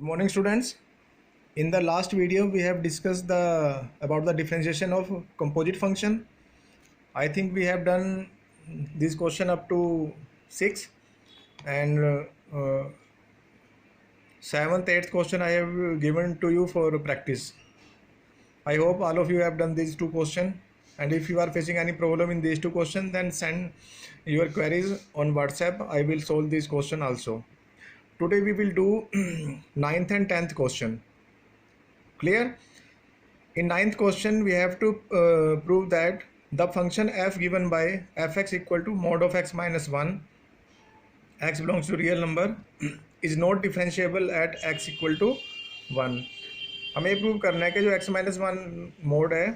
morning, students. In the last video we have discussed about the differentiation of composite function. I think we have done this question up to 6, and 7th 8th question I have given to you for practice. I hope all of you have done these two questions, and if you are facing any problem in these two questions, then send your queries on WhatsApp. I will solve this question also. Today we will do 9th and 10th question. Clear? In 9th question we have to prove that the function f given by fx equal to mod of x minus 1, x belongs to real number, is not differentiable at x equal to 1. हमें prove करना है कि जो x minus 1 mod है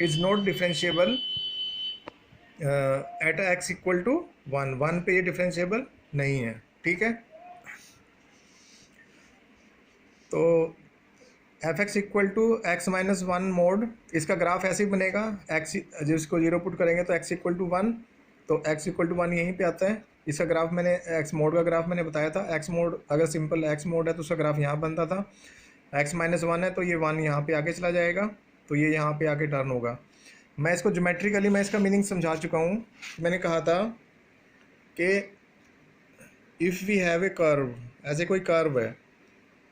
is not differentiable at x equal to 1 पे ये differentiable नहीं है. ठीक है, तो F X equal to X minus 1 mod, इसका ग्राफ ऐसे ही बनेगा. एक्स जिसको 0 पुट करेंगे तो एक्स इक्वल टू 1, तो एक्स इक्वल टू 1 यहीं पे आता है. इसका ग्राफ मैंने एक्स मोड का ग्राफ मैंने बताया था. एक्स मोड अगर सिंपल एक्स मोड है तो उसका ग्राफ यहाँ बनता था. एक्स माइनस 1 है तो ये 1 यहाँ पे आगे चला जाएगा, तो ये यहाँ पे आके टर्न होगा. मैं इसको ज्योमेट्रिकली मैं इसका मीनिंग समझा चुका हूँ. मैंने कहा था कि if we have a curve, ऐसे कोई कर्व है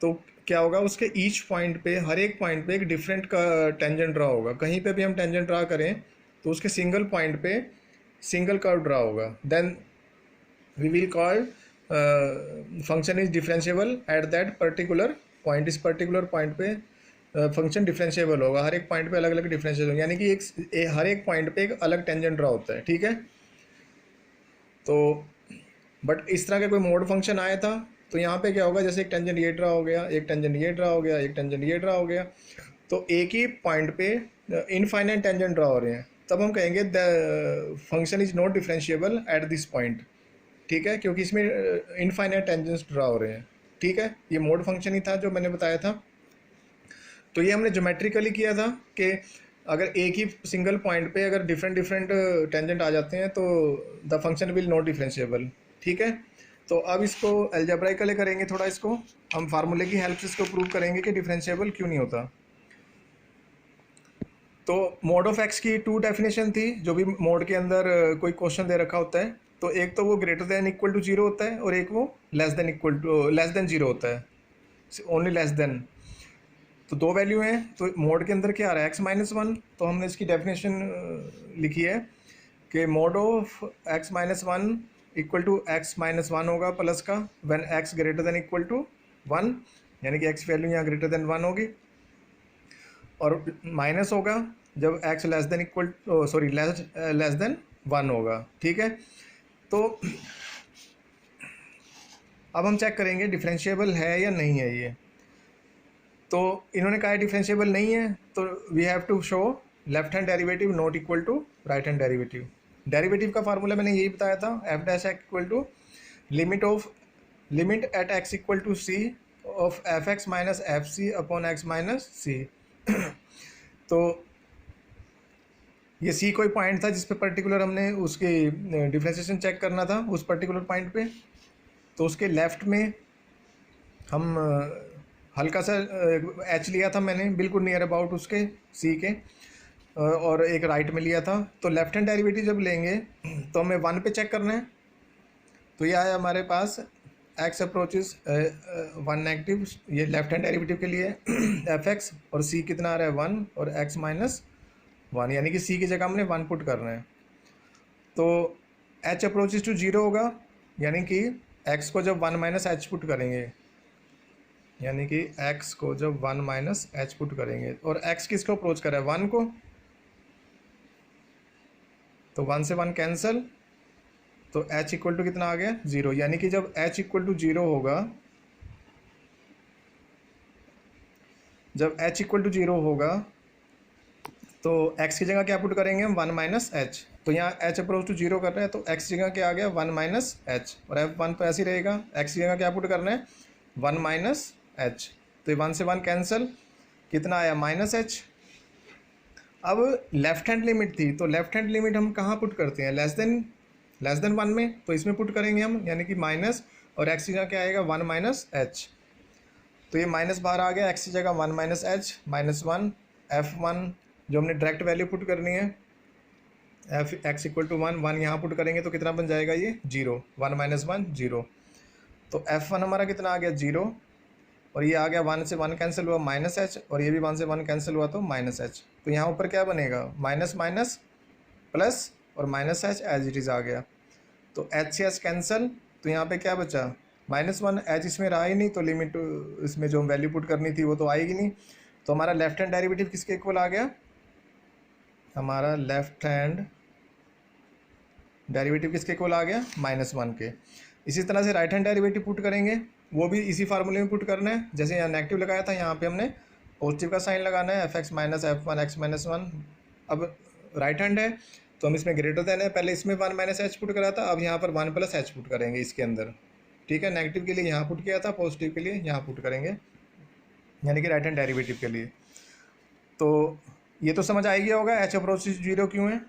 तो क्या होगा, उसके ईच पॉइंट पे, हर एक पॉइंट पे एक डिफरेंट का टेंजेंट ड्रा होगा. कहीं पे भी हम टेंजेंट ड्रा करें तो उसके सिंगल पॉइंट पे सिंगल कर्व ड्रा होगा. Then we will call function is differentiable at that particular point. इस पर्टिकुलर पॉइंट पे फंक्शन डिफरेंशिएबल होगा. हर एक पॉइंट पे अलग अलग डिफरेंशिएबल होगा, यानी कि हर एक पॉइंट पे एक अलग टेंजेंट ड्रा होता है. ठीक है, तो बट इस तरह का कोई मोड फंक्शन आया था तो यहाँ पे क्या होगा, जैसे एक टेंजेंट ये ड्रा हो गया, एक टेंजेंट ये ड्रा हो गया, एक टेंजेंट ये ड्रा हो गया, तो एक ही पॉइंट पे इनफाइनाइट टेंजेंट ड्रा हो रहे हैं, तब हम कहेंगे the function is not differentiable at this point. ठीक है, क्योंकि इसमें इनफाइनाइट टेंजेंट्स ड्रा हो रहे हैं. ठीक है, ये मोड फंक्शन ही था जो मैंने बताया था. तो ये हमने ज्योमेट्रिकली किया था कि अगर एक ही सिंगल पॉइंट पे अगर डिफरेंट टेंजेंट आ जाते हैं तो the function will not differentiable. ठीक है, तो अब इसको अलजेब्राइकली करेंगे. थोड़ा इसको हम फार्मूले की हेल्प से इसको प्रूव करेंगे कि डिफरेंशिएबल क्यों नहीं होता. तो मोड ऑफ एक्स की 2 डेफिनेशन थी. जो भी मोड के अंदर कोई क्वेश्चन दे रखा होता है तो एक तो वो ग्रेटर देन इक्वल टू 0 होता है और एक वो लेस देन 0 होता है, ओनली लेस देन. तो 2 वैल्यू हैं. तो मोड के अंदर क्या आ रहा है, एक्स माइनस 1. तो हमने इसकी डेफिनेशन लिखी है कि mod of X minus 1 equal to X minus 1 होगा प्लस का when X greater than equal to 1, यानी कि एक्स वैल्यू यहाँ ग्रेटर देन 1 होगी, और माइनस होगा जब X less than equal less than 1 होगा. ठीक है, तो अब हम चेक करेंगे डिफरेंशिएबल है या नहीं है ये. तो इन्होंने कहा डिफरेंशिएबल नहीं है, तो we have to show left hand derivative not equal to right hand derivative. Derivative का फार्मूला मैंने यही बताया था, F dash X equal to limit at X equal to C of F X minus F C upon X minus C. तो ये सी कोई point था जिस पे पर्टिकुलर हमने उसकी डिफरेंशिएशन चेक करना था उस पर्टिकुलर पॉइंट पे. तो उसके लेफ्ट में हम हल्का सा एच लिया था मैंने, बिल्कुल नियर अबाउट उसके सी के, और एक राइट में लिया था. तो लेफ्ट हैंड डेरिवेटिव जब लेंगे तो हमें 1 पे चेक करना है. तो ये आया हमारे पास एक्स अप्रोचेस 1 नेगेटिव, ये लेफ्ट हैंड डेरिवेटिव के लिए एफ एक्स, और सी कितना आ रहा है 1 और एक्स माइनस 1, यानी कि सी की जगह हमने 1 पुट करना है. तो एच अप्रोचेस टू 0 होगा, यानी कि एक्स को जब 1 माइनस एच पुट करेंगे, यानी कि एक्स को जब 1 माइनस एच पुट करेंगे, और एक्स किसको अप्रोच कर रहा है 1 को, तो 1 से 1 कैंसिल, तो h इक्वल टू कितना आ गया 0. यानी कि जब h इक्वल टू 0 होगा, जब h इक्वल टू 0 होगा तो x की जगह क्या पुट करेंगे हम 1 माइनस एच. तो यहाँ h अप्रोच टू 0 कर रहे हैं तो x की जगह क्या आ गया 1 माइनस एच, और f1 तो ऐसे ही रहेगा. x की जगह क्या पुट करना है 1 माइनस एच, तो ये 1 से 1 कैंसिल, कितना आया माइनस एच. अब लेफ्ट हैंड लिमिट थी, तो लेफ्ट हैंड लिमिट हम कहाँ पुट करते हैं, लेस देन 1 में, तो इसमें पुट करेंगे हम, यानी कि माइनस, और एक्स की जगह क्या आएगा 1 माइनस एच. तो ये माइनस बाहर आ गया, एक्स की जगह 1 माइनस एच माइनस 1 F1 जो हमने डायरेक्ट वैल्यू पुट करनी है, एफ एक्स इक्वल टू 1 यहाँ पुट करेंगे तो कितना बन जाएगा ये 0, 1 माइनस 1 0। तो F1 हमारा कितना आ गया 0, और ये आ गया 1 से 1 कैंसिल हुआ माइनस एच, और ये भी 1 से 1 कैंसिल हुआ तो माइनस एच। तो यहाँ ऊपर क्या बनेगा माइनस माइनस प्लस और minus H as it is आ गया। तो एच से एच कैंसिल, तो यहाँ पे क्या बचा -1, एच इसमें रहा ही नहीं, तो लिमिट इसमें जो वैल्यू पुट करनी थी वो तो आएगी नहीं। तो हमारा लेफ्ट हैंड डेरिवेटिव किसके इक्वल आ गया, हमारा लेफ्ट हैंड डेरिवेटिव किसके इक्वल आ गया -1 के। इसी तरह से राइट हैंड डेरिवेटिव पुट करेंगे, वो भी इसी फार्मूले में पुट करना है। जैसे यहाँ नेगेटिव लगाया था, यहाँ पे हमने पॉजिटिव का साइन लगाना है, F X minus F1 x minus 1। अब राइट हैंड है तो हम इसमें ग्रेटर देन है, पहले इसमें 1 माइनस एच पुट करा था, अब यहाँ पर 1 प्लस एच पुट करेंगे इसके अंदर। ठीक है, नेगेटिव के लिए यहाँ पुट किया था, पॉजिटिव के लिए यहाँ पुट करेंगे, यानी कि राइट हैंड डेरिवेटिव के लिए। तो ये तो समझ आ गया होगा एच अप्रोच 0 क्यों है,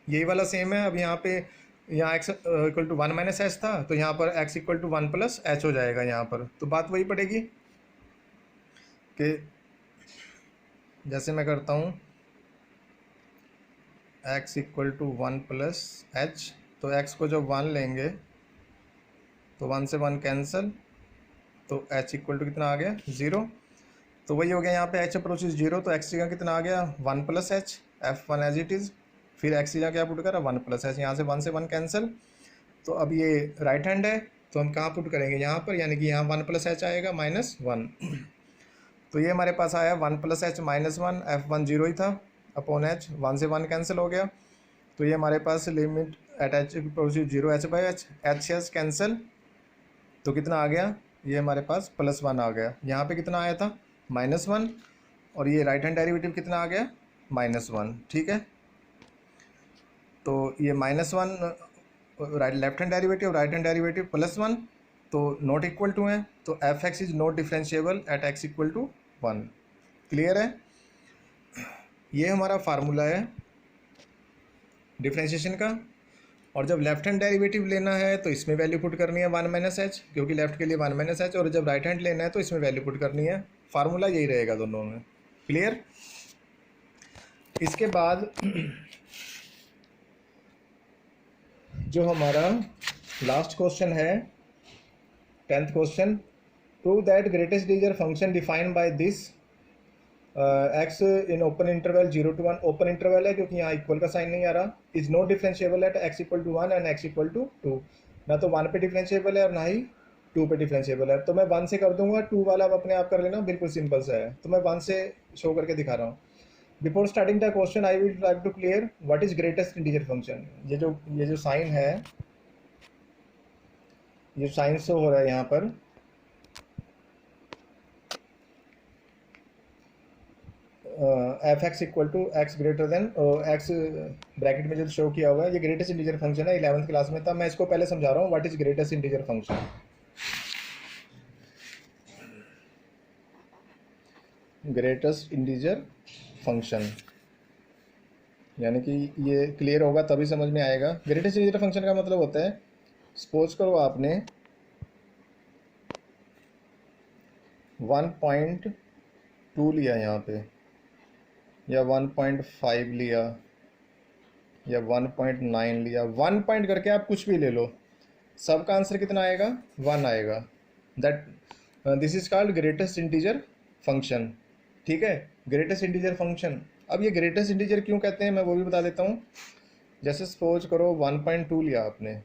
यही वाला सेम है। अब यहाँ पे यहाँ x equal to 1 minus H था, तो यहाँ पर x equal to 1 plus H हो जाएगा यहाँ पर। तो बात वही पड़ेगी कि जैसे मैं करता हूँ x equal to 1 plus H, तो x को जब 1 लेंगे तो 1 से 1 कैंसिल, तो h इक्वल टू कितना आ गया 0। तो वही हो गया यहाँ पे h अप्रोच 0, तो x का कितना आ गया 1 plus H F1 as it is, फिर x का क्या पुट करा 1 प्लस एच, यहाँ से 1 से 1 कैंसिल। तो अब ये राइट हैंड है तो हम कहाँ पुट करेंगे यहाँ पर, यानी कि यहाँ 1 प्लस एच आएगा -1। तो ये हमारे पास आया 1 प्लस एच -1, F1 0 ही था अपॉन एच, 1 से 1 कैंसिल हो गया। तो ये हमारे पास limit at H 0 H by H, H से एच कैंसिल, तो कितना आ गया ये हमारे पास +1 आ गया। यहाँ पे कितना आया था -1, और ये राइट हैंड डेरिवेटिव कितना आ गया -1। ठीक है, तो ये -1 राइट लेफ्ट हैंड डेरिवेटिव और राइट हैंड डेरिवेटिव +1 तो नॉट इक्वल टू है, तो F X is not differentiable at x equal to 1। Clear है, ये हमारा फार्मूला है डिफरेंशिएशन का। और जब लेफ्ट हैंड डेरिवेटिव लेना है तो इसमें वैल्यू पुट करनी है 1 माइनस एच, क्योंकि लेफ्ट के लिए 1 माइनस एच, और जब राइट हैंड लेना है तो इसमें वैल्यू पुट करनी है। फार्मूला यही रहेगा दोनों में। क्लियर, इसके बाद जो हमारा लास्ट क्वेश्चन है 10th question, prove that greatest integer function defined by this X in open interval 0 to 1, open interval है क्योंकि यहाँ इक्वल का साइन नहीं आ रहा, is not differentiable at x equal to 1 and x equal to 2। ना तो 1 पे डिफरेंशिएबल है और ना ही 2 पे डिफरेंशिएबल है। तो मैं 1 से कर दूंगा, 2 वाला आप अपने आप कर लेना, बिल्कुल सिंपल सा है। तो मैं 1 से शो करके दिखा रहा हूँ। Before starting the question I will like to clear what is greatest integer function. ये जो साइन है, ये साइन शो हो रहा है यहाँ पर, F X equal to X greater than X bracket में जो शो किया हुआ है, ये ग्रेटेस्ट इंटीजर फंक्शन है। 11th क्लास में था। मैं इसको पहले समझा रहा हूँ what is greatest integer function. Greatest integer function यानी कि ये क्लियर होगा तभी समझ में आएगा। ग्रेटेस्ट इंटीजर फंक्शन का मतलब होता है, सपोज करो आपने 1.2 लिया यहाँ पे, या 1.5 लिया, या 1.9 लिया, 1 पॉइंट करके आप कुछ भी ले लो, सबका आंसर कितना आएगा 1 आएगा। That this is called greatest integer function. ठीक है, ग्रेटेस्ट इंटीजर फंक्शन। अब ये ग्रेटेस्ट इंटीजर क्यों कहते हैं मैं वो भी बता देता हूँ। जैसे सपोज करो 1.2 लिया आपने,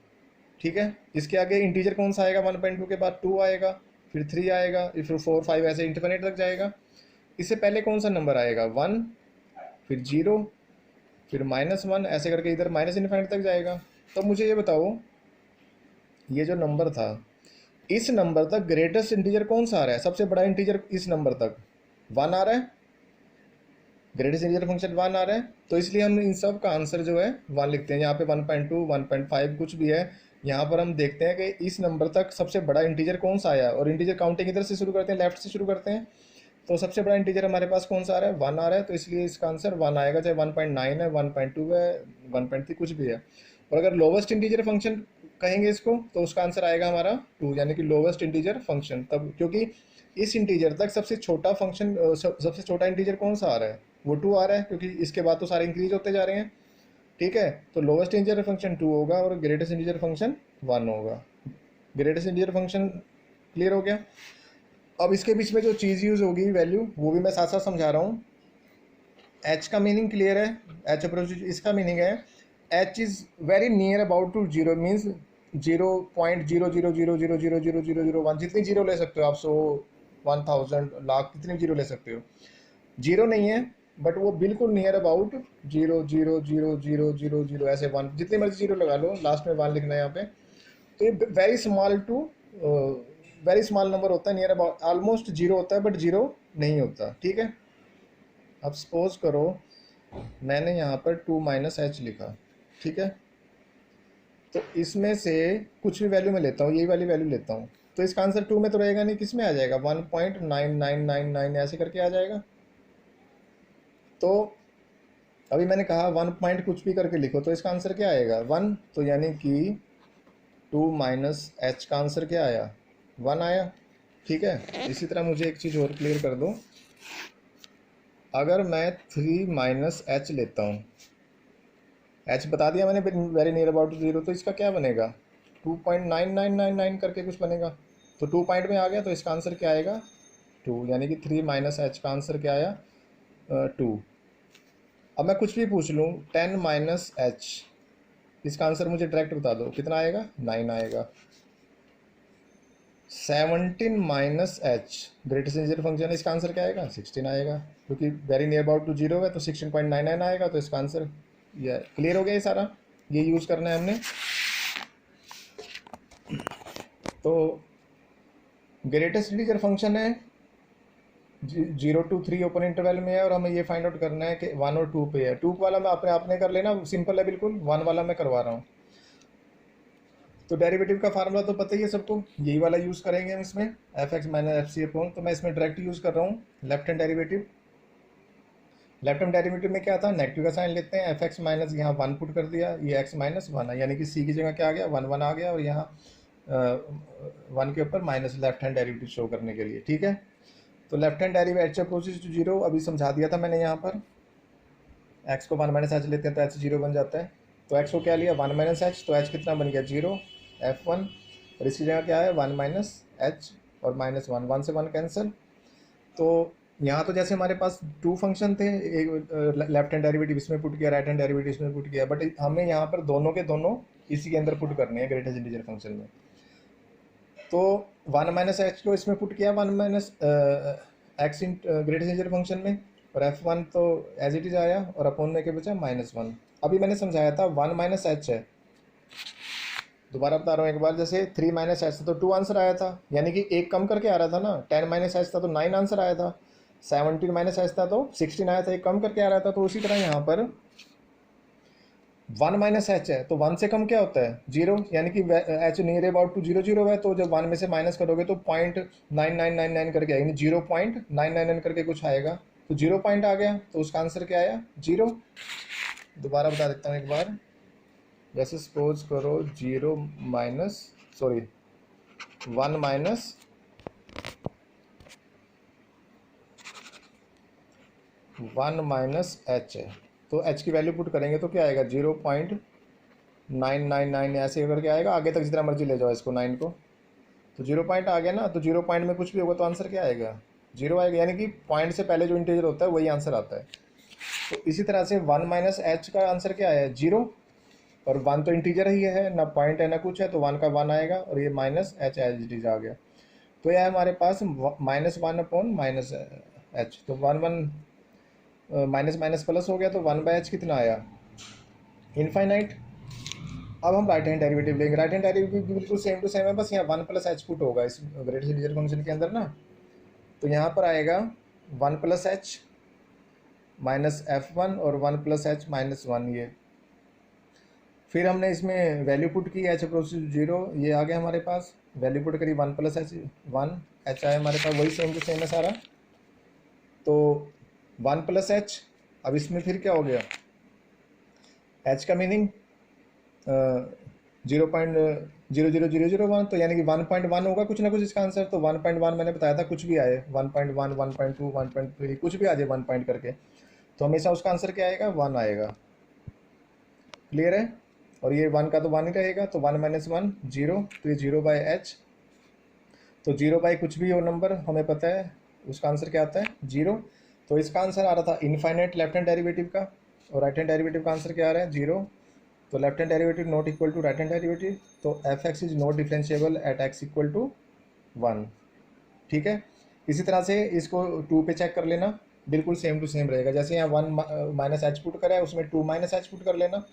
ठीक है, इसके आगे इंटीजर कौन सा आएगा, 1.2 के बाद 2 आएगा, फिर 3 आएगा, फिर 4 5 ऐसे इंफिनिट तक जाएगा। इससे पहले कौन सा नंबर आएगा 1, फिर 0, फिर -1, ऐसे करके इधर माइनस इन्फिनिट तक जाएगा। तो मुझे ये बताओ, ये जो नंबर था, इस नंबर तक ग्रेटेस्ट इंटीजर कौन सा आ रहा है, सबसे बड़ा इंटीजर इस नंबर तक 1 आ रहा है, ग्रेटेस्ट इंटीजर फंक्शन 1 आ रहा है। तो इसलिए हम इन सब का आंसर जो है 1 लिखते हैं। यहाँ पे 1.2 1.5 कुछ भी है, यहाँ पर हम देखते हैं कि इस नंबर तक सबसे बड़ा इंटीजर कौन सा आया, और इंटीजर काउंटिंग इधर से शुरू करते हैं, लेफ्ट से शुरू करते हैं। तो सबसे बड़ा इंटीजर हमारे पास कौन सा आ रहा है 1 आ रहा है, तो इसलिए इसका आंसर 1 आएगा, चाहे 1.9 है, 1.2 है, 1.3 कुछ भी है। और अगर लोवेस्ट इंटीजर फंक्शन कहेंगे इसको, तो उसका आंसर आएगा हमारा 2, यानी कि लोवेस्ट इंटीजर फंक्शन। तब क्योंकि इस इंटीजर तक सबसे छोटा फंक्शन, सबसे छोटा इंटीजर कौन सा आ रहा है, वो 2 आ रहा है, क्योंकि इसके बाद तो सारे इंक्रीज होते जा रहे हैं। ठीक है, तो लोवेस्ट इंटीजर फंक्शन 2 होगा और ग्रेटेस्ट इंटीजर फंक्शन 1 होगा। ग्रेटेस्ट इंटीजर फंक्शन क्लियर हो गया। अब इसके बीच में जो चीज़ यूज़ होगी वैल्यू, वो भी मैं साथ साथ समझा रहा हूँ। एच का मीनिंग क्लियर है, एच अप्रोच, इसका मीनिंग है H is very near about to zero, means 0.000000001, जितनी जीरो ले सकते हो आप, 100, 1000, लाख, कितनी जीरो ले सकते हो। जीरो नहीं है, बट वो बिल्कुल नियर अबाउट 0.00000 ऐसे 1, जितनी मर्जी जीरो लगा लो, लास्ट में 1 लिखना है यहाँ पे। तो ये very small to very small number होता है, नियर अबाउट ऑलमोस्ट जीरो होता है, बट जीरो नहीं होता। ठीक है, अब सपोज करो मैंने यहाँ पर 2 माइनस एच लिखा। ठीक है, तो इसमें से कुछ भी वैल्यू मैं लेता हूँ, यही वाली वैल्यू लेता हूँ, तो इसका आंसर 2 में तो रहेगा नहीं, किस में आ जाएगा, 1.9999 ऐसे करके आ जाएगा। तो अभी मैंने कहा 1 पॉइंट कुछ भी करके लिखो, तो इसका आंसर क्या आएगा, 1। तो यानी कि 2 माइनस एच का आंसर क्या आया, 1 आया। ठीक है, इसी तरह मुझे एक चीज़ और क्लियर कर दो, अगर मैं 3 माइनस एच लेता हूँ, एच बता दिया मैंने वेरी नियर अबाउट जीरो, तो इसका क्या बनेगा, 2.9999 करके कुछ बनेगा। तो 2 पॉइंट में आ गया, तो इसका आंसर क्या आएगा, 2, यानी कि 3 माइनस एच का आंसर क्या आया, 2। अब मैं कुछ भी पूछ लूँ 10 माइनस एच, इसका आंसर मुझे डायरेक्ट बता दो कितना आएगा, 9 आएगा। 17 minus H greatest integer function है, इसका आंसर क्या आएगा, 16 आएगा, क्योंकि very near about to zero है, तो 16.99 आएगा, तो इसका आंसर ये क्लियर हो गया। ये सारा ये यूज़ करना है हमने। तो ग्रेटेस्ट इंटीजर फंक्शन है 0 to 3 ओपन इंटरवल में है, और हमें ये फाइंड आउट करना है कि 1 और 2 पे है। 2 वाला मैं आपने कर लेना, सिंपल है बिल्कुल, 1 वाला मैं करवा रहा हूँ। तो डेरिवेटिव का फार्मूला तो पता ही है सबको, यही वाला यूज़ करेंगे हम इसमें, F X minus F C upon. तो मैं इसमें डायरेक्ट यूज़ कर रहा हूँ left hand derivative. Left hand derivative में क्या था, नेगेटिव का साइन लेते हैं, एफ एक्स माइनस यहाँ 1 पुट कर दिया, ये एक्स माइनस 1 है, यानी कि सी की जगह क्या आ गया, 1 1 आ गया, और यहाँ 1 के ऊपर minus left hand derivative show करने के लिए। ठीक है, तो left hand derivative H approaches to zero, अभी समझा दिया था मैंने। यहाँ पर एक्स को 1 माइनस एच लेते हैं तो एच 0 बन जाता है। तो एक्स को क्या लिया, 1 माइनस एच, तो एच कितना बन गया, 0, F1, और इसकी जगह क्या है, 1 माइनस एच, और माइनस 1, 1 से 1 कैंसिल। तो यहाँ तो जैसे हमारे पास 2 फंक्शन थे, एक लेफ्ट हैंड डेरिवेटिव इसमें पुट किया, राइट हैंड डेरिवेटिव इसमें पुट किया, बट हमें यहाँ पर दोनों के दोनों इसी के अंदर पुट करने हैं ग्रेटेस्ट इंटीजर फंक्शन में। तो 1 माइनस एच को इसमें पुट किया, 1 माइनस एक्स इन ग्रेटेस्ट इंटीजर फंक्शन में, और F1 तो एज इट इज़ आया, और अपॉन में के बचा -1। अभी मैंने समझाया था 1 माइनस एच है, दोबारा बता रहा हूँ एक बार, जैसे 3 माइनस एच था तो 2 आंसर आया था, यानी कि एक कम करके आ रहा था ना। 10 माइनस एच था तो 9 आंसर आया था, 17 माइनस एच था तो 16 आया था, एक कम करके आ रहा था। तो उसी तरह यहाँ पर 1 माइनस एच है, तो 1 से कम क्या होता है, 0, यानी कि एच नियर अबाउट टू 0 0 है, तो जब 1 में से माइनस करोगे तो 0.9999 करके आएगा, 0.999 करके कुछ आएगा, तो 0 पॉइंट आ गया, तो उसका आंसर क्या आया, 0। दोबारा बता देता हूँ एक बार, जैसे सपोज करो 0 minus, sorry 1 minus 1 minus H है, तो एच की वैल्यू पुट करेंगे तो क्या आएगा, 0.999 ऐसे करके आएगा, आगे तक जितना मर्जी ले जाओ इसको 9 को, तो 0 पॉइंट आ गया ना। तो 0 पॉइंट में कुछ भी होगा तो आंसर क्या आएगा, 0 आएगा, यानी कि पॉइंट से पहले जो इंटीजर होता है वही आंसर आता है। तो इसी तरह से 1 माइनस एच का आंसर क्या है, 0, और 1 तो इंटीजर ही है ना, पॉइंट है ना कुछ है, तो 1 का 1 आएगा, और ये minus H as it is आ गया। तो यह है हमारे पास -1 अपॉन माइनस एच, तो 1 1 माइनस माइनस प्लस हो गया, तो 1/h कितना आया, इनफाइनाइट। अब हम राइट हैंड डेरिवेटिव लेंगे, राइट हैंड डेरिवेटिव भी बिल्कुल सेम टू सेम है, बस यहाँ 1 प्लस एच पुट होगा इस ग्रेटेस्ट इंटीजर फंक्शन के अंदर ना। तो यहाँ पर आएगा 1 प्लस एच माइनस F1, और 1 प्लस एच -1 ये। फिर हमने इसमें वैल्यू पुट की, एच अप्रोच 0, ये आ गया हमारे पास, वैल्यू पुट करी 1 प्लस एच, 1 एच आया हमारे पास, वही सेम टू सेम है सारा। तो 1 प्लस एच, अब इसमें फिर क्या हो गया, एच का मीनिंग 0.00001, तो यानी कि 1.1 होगा कुछ ना कुछ इसका आंसर। तो 1.1 मैंने बताया था, कुछ भी आए 1.1, 1.2, 1.3, कुछ भी आ जाए 1 पॉइंट करके, तो हमेशा उसका आंसर क्या आएगा, 1 आएगा। क्लियर है। और ये 1 का तो 1 ही रहेगा, तो 1 - 1 0, तो ये 0/h। तो 0 कुछ भी हो नंबर, हमें पता है उसका आंसर क्या आता है, 0। तो इसका आंसर आ रहा था इनफाइनाइट लेफ्ट हैंड डेरिवेटिव का, और राइट हैंड डेरिवेटिव का आंसर क्या आ रहा है, 0। तो left hand derivative not equal to right hand derivative, तो F X is not differentiable at X equal to 1। ठीक है। इसी तरह से इसको 2 पे चेक कर लेना, बिल्कुल सेम टू सेम रहेगा। जैसे यहाँ 1 माइनस एच पुट करा है, उसमें 2 माइनस एच पुट कर लेना,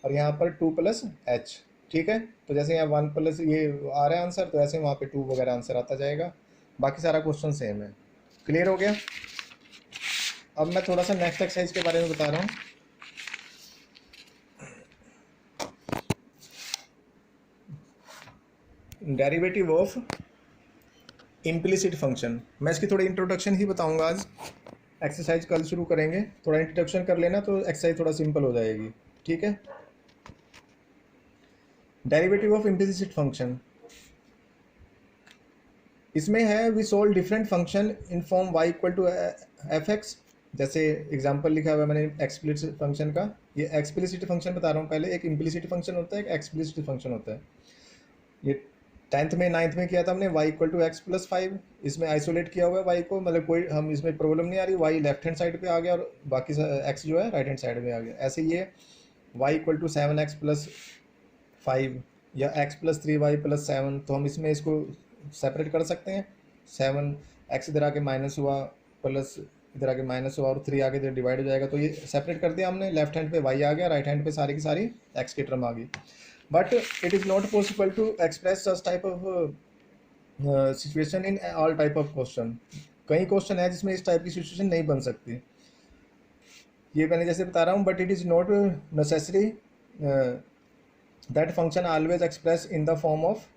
और यहाँ पर 2 प्लस एच। ठीक है। तो जैसे यहाँ 1 प्लस ये आ रहा है आंसर, तो ऐसे वहाँ पे 2 वगैरह आंसर आता जाएगा। बाकी सारा क्वेश्चन सेम है। क्लियर हो गया। अब मैं थोड़ा सा नेक्स्ट एक्सरसाइज के बारे में बता रहा हूँ। डेरिवेटिव ऑफ इम्प्लिसिट फंक्शन, मैं इसकी थोड़ी इंट्रोडक्शन ही बताऊंगा आज। एक्सरसाइज कल शुरू करेंगे, थोड़ा इंट्रोडक्शन कर लेना तो एक्सरसाइज थोड़ा सिंपल हो जाएगी। ठीक है। डेरिवेटिव ऑफ इम्प्लिसिट फंक्शन, इसमें है we solve different function in form y equal to F X. जैसे एग्जांपल लिखा हुआ है मैंने एक्सप्लिसिट फंक्शन का। ये एक्सप्लिसिट फंक्शन बता रहा हूँ पहले, एक इम्प्लिसिट फंक्शन होता है, एक एक्सप्लिसिट फंक्शन होता है। ये 10th में 9th में किया था हमने, y equal to X plus 5। इसमें आइसोलेट किया हुआ है y को, मतलब कोई हम इसमें प्रॉब्लम नहीं आ रही, y लेफ्ट हैंड साइड पे आ गया और बाकी x जो है राइट हैंड साइड में आ गया। ऐसे ये y equal to 7x plus 5 या x प्लस 3y प्लस 7, तो हम इसमें इसको सेपरेट कर सकते हैं। 7x इधर आके माइनस हुआ, प्लस इधर आके माइनस हुआ, और 3 आगे इधर डिवाइड हो जाएगा। तो ये सेपरेट कर दिया हमने, लेफ्ट हैंड पे y आ गया, राइट हैंड पे सारी की सारी x की टर्म आ गई। But it is not possible to express such type of situation in all type of question. कई क्वेश्चन है जिसमें इस टाइप की सिचुएशन नहीं बन सकती, ये मैंने जैसे बता रहा हूँ। But it is not necessary that function always express in the form of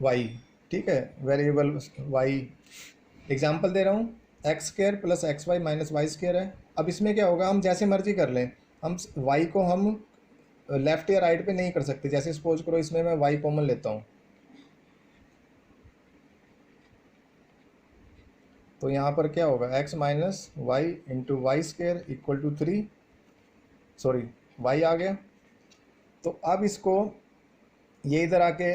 y। ठीक है, वेरिएबल y। एग्जाम्पल दे रहा हूँ, X square plus X Y minus Y square है। अब इसमें क्या होगा, हम जैसे मर्जी कर लें, हम y को हम लेफ्ट या राइट पे नहीं कर सकते। जैसे सपोज करो इसमें मैं y कॉमन लेता हूँ, तो यहाँ पर क्या होगा, x minus Y into Y square equal to 3, sorry y आ गया। तो अब इसको ये इधर आके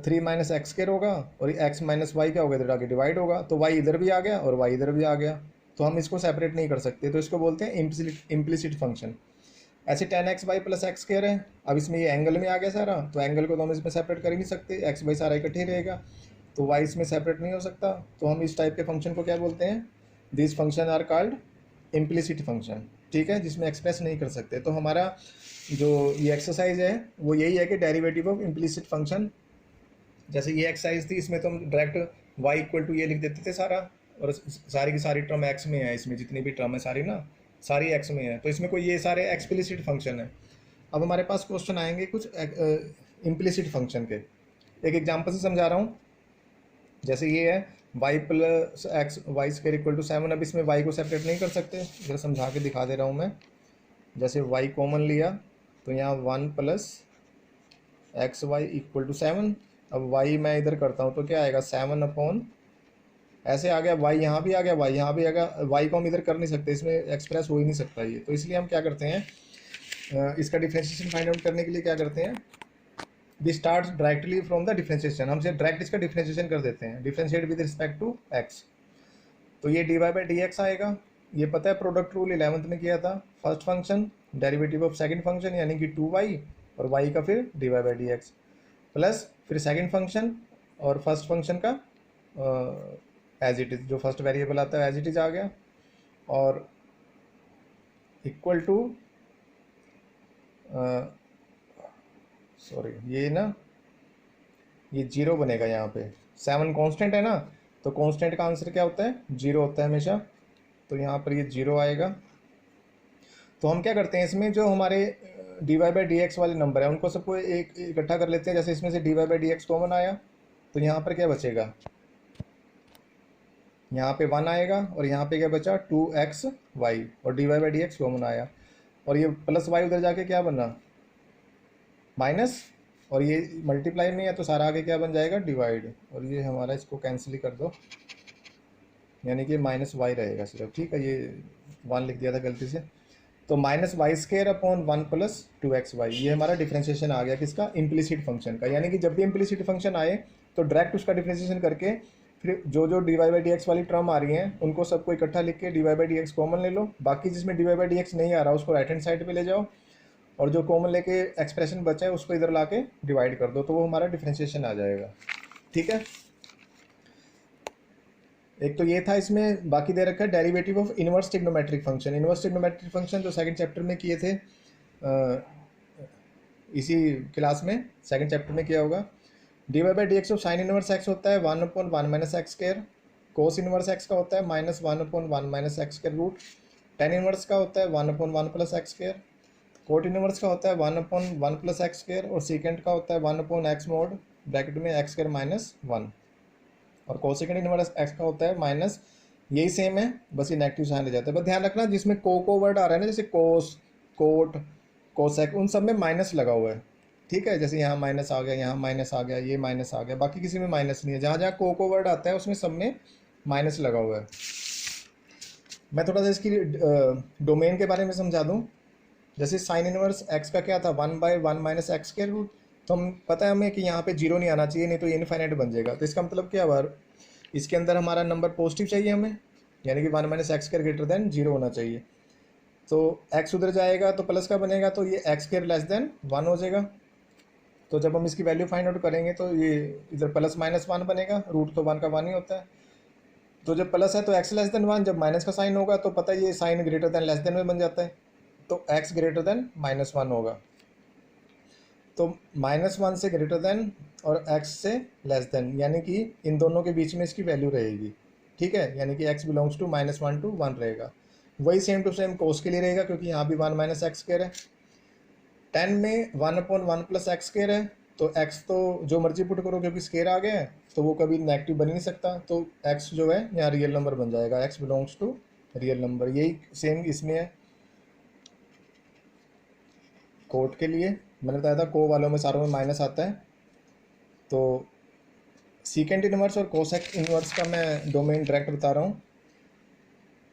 3 माइनस एक्स स्क्र होगा, और x माइनस वाई क्या होगा, इधर आके डिवाइड होगा, तो y इधर भी आ गया और y इधर भी आ गया। तो हम इसको सेपरेट नहीं कर सकते, तो इसको बोलते हैं इम्प्लिसिट फंक्शन। ऐसे 10x/y प्लस एक्स स्क्र है। अब इसमें ये एंगल में आ गया सारा, तो एंगल को तो हम इसमें सेपरेट कर ही नहीं सकते, एक्स वाई सारा इकट्ठे रहेगा, तो y इसमें सेपरेट नहीं हो सकता। तो हम इस टाइप के फंक्शन को क्या बोलते हैं, this function are called implicit function. ठीक है, जिसमें एक्सप्रेस नहीं कर सकते। तो हमारा जो ये एक्सरसाइज है वो यही है कि डेरिवेटिव ऑफ इम्प्लिसिट फंक्शन। जैसे ये एक्सरसाइज थी, इसमें तो हम डायरेक्ट y इक्वल टू ये लिख देते थे सारा, और सारी की सारी टर्म x में है, इसमें जितनी भी टर्म है सारी ना, सारी x में है, तो इसमें कोई ये सारे एक्सप्लिसिट फंक्शन है। अब हमारे पास क्वेश्चन आएंगे कुछ इम्प्लिसिट फंक्शन के। एक एग्जांपल से समझा रहा हूँ। जैसे ये है y plus X Y square equal to 7। अब इसमें y को सेपरेट नहीं कर सकते, जरा समझा के दिखा दे रहा हूँ मैं। जैसे y कॉमन लिया, तो यहाँ 1 plus X Y equal to 7। अब y मैं इधर करता हूँ तो क्या आएगा, 7 अपॉन, ऐसे आ गया, y यहाँ भी आ गया, y यहाँ भी आ गया। y को हम इधर कर नहीं सकते, इसमें एक्सप्रेस हो ही नहीं सकता ये। तो इसलिए हम क्या करते हैं, इसका डिफ्रेंशिएशन फाइंड आउट करने के लिए क्या करते हैं, we start directly from the differentiation. हमसे डायरेक्ट इसका डिफ्रेंशिएशन कर देते हैं, differentiate with respect to x। तो ये dy/dx आएगा। ये पता है प्रोडक्ट रूल 11th में किया था। First function derivative of second function यानी कि 2y, और y का फिर dy/dx, प्लस फिर सेकंड फंक्शन और फर्स्ट फंक्शन का एज इट इज़, जो फर्स्ट वेरिएबल आता है एज इट इज़ आ गया, और इक्वल टू सॉरी ये ना, ये 0 बनेगा यहाँ पे। 7 कांस्टेंट है ना, तो कांस्टेंट का आंसर क्या होता है, 0 होता है हमेशा। तो यहाँ पर ये 0 आएगा। तो हम क्या करते हैं, इसमें जो हमारे dy/dx वाले नंबर है उनको सबको एक इकट्ठा कर लेते हैं। जैसे इसमें से dy/dx कॉमन आया, तो यहाँ पर क्या बचेगा, यहाँ पे 1 आएगा, और यहाँ पे क्या बचा 2xy, और dy/dx कॉमन आया, और ये प्लस y उधर जाके क्या बना माइनस, और ये मल्टीप्लाई में है तो सारा आगे क्या बन जाएगा, डिवाइड, और ये हमारा इसको कैंसिल ही कर दो, यानी कि माइनस वाई रहेगा सिर्फ, ठीक है। ये 1 लिख दिया था गलती से। तो minus Y square upon 1 plus 2xy, ये हमारा डिफ्रेंशिएशन आ गया किसका, इम्प्लिसिट फंक्शन का। यानी कि जब भी इम्प्लिसिट फंक्शन आए तो डायरेक्ट उसका डिफ्रेंशिएशन करके फिर जो जो D Y by D X वाली टर्म आ रही हैं उनको सबको इकट्ठा लिख के D Y by D X common ले लो, बाकी जिसमें D Y by D X नहीं आ रहा उसको राइट हैंड साइड पे ले जाओ, और जो कॉमन लेके एक्सप्रेशन बचा है उसको इधर ला के डिवाइड कर दो, तो वो हमारा डिफ्रेंशिएशन आ जाएगा, ठीक है। एक तो ये था इसमें, बाकी दे रखा है derivative of inverse trigonometric function. Inverse trigonometric function जो सेकंड चैप्टर में किए थे, इसी क्लास में सेकंड चैप्टर में किया होगा। D Y by D X of sine inverse X होता है 1/1 minus X square, cos inverse X का होता है -1/1 minus X square root, tan inverse का होता है 1/1 plus X square, cot inverse का होता है 1/1 प्लस एक्स स्क्वायर, और सेकेंड का होता है 1/x मोड ब्रैकेट में एक्स स्क्वायर -1, और कोसेकेंड इनवर्स एक्स का होता है माइनस, यही सेम है, बस ये नेगेटिव साइन ले जाता है। बस ध्यान रखना जिसमें को वर्ड आ रहा है ना, जैसे कोस, कोट, कोसेक, उन सब में माइनस लगा हुआ है, ठीक है। जैसे यहाँ माइनस आ गया, यहाँ माइनस आ गया, ये माइनस आ गया, बाकी किसी में माइनस नहीं है। जहाँ जहाँ को वर्ड आता है उसमें सब में माइनस लगा हुआ है। मैं थोड़ा सा इसकी डोमेन के बारे में समझा दूँ। जैसे साइन इनवर्स एक्स का क्या था, 1/1 माइनस एक्स स्क्वायर रूट, तो हम पता है हमें कि यहाँ पे जीरो नहीं आना चाहिए, नहीं तो ये इनफाइनाइट बन जाएगा। तो इसका मतलब क्या हुआ, इसके अंदर हमारा नंबर पॉजिटिव चाहिए हमें, यानी कि 1 minus X square greater than 0 होना चाहिए। तो x उधर जाएगा तो प्लस का बनेगा, तो ये एक्स स्क्वायर लेस देन 1 हो जाएगा। तो जब हम इसकी वैल्यू फाइंड आउट करेंगे तो ये इधर प्लस -1 बनेगा, रूट तो 1 का 1 ही होता है। तो जब प्लस है तो x लेस देन 1, जब माइनस का साइन होगा तो पता है ये sign greater than less than में बन जाता है, तो x ग्रेटर देन -1 होगा। तो -1 से ग्रेटर देन और x से लेस देन, यानी कि इन दोनों के बीच में इसकी वैल्यू रहेगी, ठीक है। यानी कि x बिलोंग्स टू -1 to 1 रहेगा। वही सेम टू सेम कोस के लिए रहेगा, क्योंकि यहाँ भी 1 माइनस एक्स स्क्वायर है। 10 में 1/1 प्लस एक्स स्क्वायर है, तो x तो जो मर्जी पुट करो, क्योंकि स्क्वायर आ गया है तो वो कभी नेगेटिव बन ही नहीं सकता, तो x जो है यहाँ रियल नंबर बन जाएगा, x belongs to real number. यही सेम इसमें है कोट के लिए। मैंने बताया था को वालों में सारों में माइनस आता है। तो सीकेंट इनवर्स और कोसेक इनवर्स का मैं डोमेन डायरेक्ट बता रहा हूँ।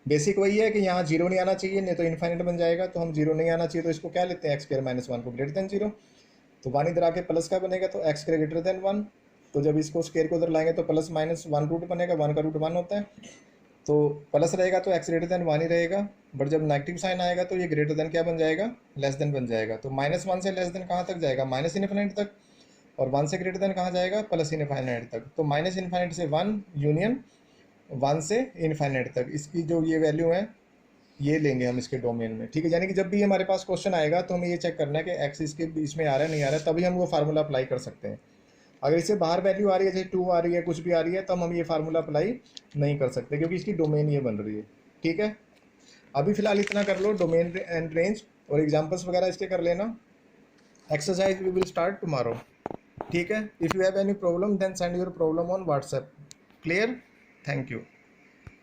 बेसिक वही है कि यहाँ जीरो नहीं आना चाहिए, नहीं तो इन्फाइनाइट बन जाएगा। तो हम जीरो नहीं आना चाहिए तो इसको क्या लेते हैं, एक्स स्क्वायर -1 को ग्रेटर देन 0। तो 1 इधर आके प्लस का बनेगा, तो एक्स स्क्वायर ग्रेटर देन 1। तो जब इसको स्क्वायर को उधर लाएंगे तो प्लस -1 रूट बनेगा, 1 का रूट 1 होता है। तो प्लस रहेगा तो एक्स ग्रेटर देन 1 ही रहेगा, बट जब नेगेटिव साइन आएगा तो ये ग्रेटर देन क्या बन जाएगा, लेस देन बन जाएगा। तो -1 से लेस देन कहाँ तक जाएगा, माइनस इनफाइनाइट तक, और 1 से ग्रेटर देन कहाँ जाएगा, प्लस इनफाइनाइट तक। तो माइनस इनफाइनाइट से 1 यूनियन 1 से इनफाइनाइट तक, इसकी जो ये वैल्यू है ये लेंगे हम इसके डोमेन में, ठीक है। यानी कि जब भी हमारे पास क्वेश्चन आएगा तो हमें ये चेक करना है कि एक्स इसके बीच में आ रहा है नहीं आ रहा है, तभी हम वो फार्मूला अप्लाई कर सकते हैं। अगर इससे बाहर वैल्यू आ रही है, जैसे 2 आ रही है, कुछ भी आ रही है, तो हम ये फार्मूला अप्लाई नहीं कर सकते, क्योंकि इसकी डोमेन ये बन रही है, ठीक है। अभी फिलहाल इतना कर लो, डोमेन एंड रेंज, और एग्जाम्पल्स वगैरह इसके कर लेना। Exercise we will start tomorrow, ठीक है। If you have any problem then send your problem on WhatsApp. Clear? Thank you.